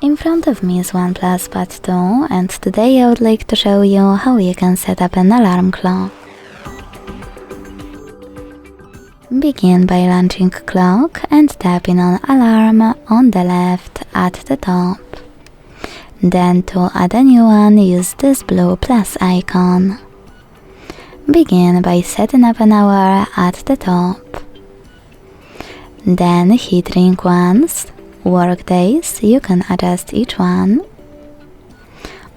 In front of me is OnePlus Pad 2, and today I would like to show you how you can set up an alarm clock. Begin by launching clock and tapping on alarm on the left at the top. Then to add a new one, use this blue plus icon. Begin by setting up an hour at the top. Then hit ring once. Work days, you can adjust each one.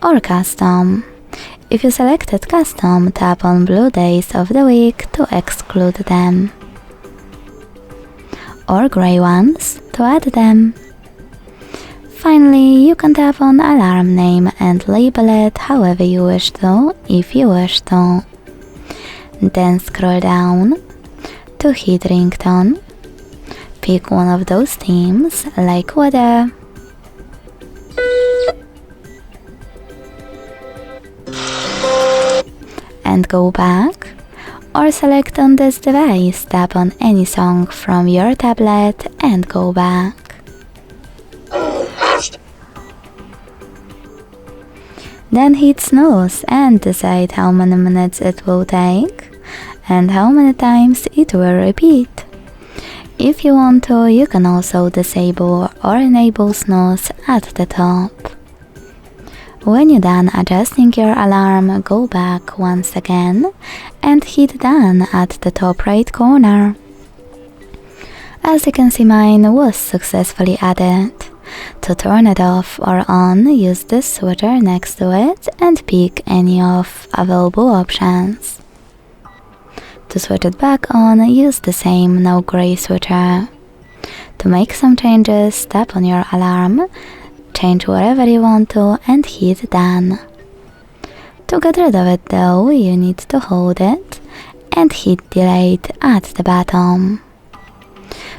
Or custom. If you selected custom, tap on blue days of the week to exclude them. Or grey ones to add them. Finally, you can tap on alarm name and label it however you wish to, if you wish to. Then scroll down to hit ringtone. Pick one of those themes, like weather. And go back. Or select on this device, tap on any song from your tablet and go back. Then hit snooze and decide how many minutes it will take and how many times it will repeat. If you want to, you can also disable or enable snooze at the top. When you're done adjusting your alarm, go back once again and hit done at the top right corner. As you can see, mine was successfully added. To turn it off or on, use this switcher next to it and pick any of available options. To switch it back on, use the same no gray switcher. To make some changes, tap on your alarm, change wherever you want to and hit done. To get rid of it though, you need to hold it and hit delete at the bottom.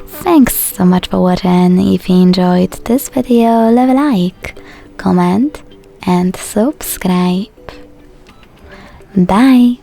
Thanks so much for watching. If you enjoyed this video, leave a like, comment and subscribe. Bye!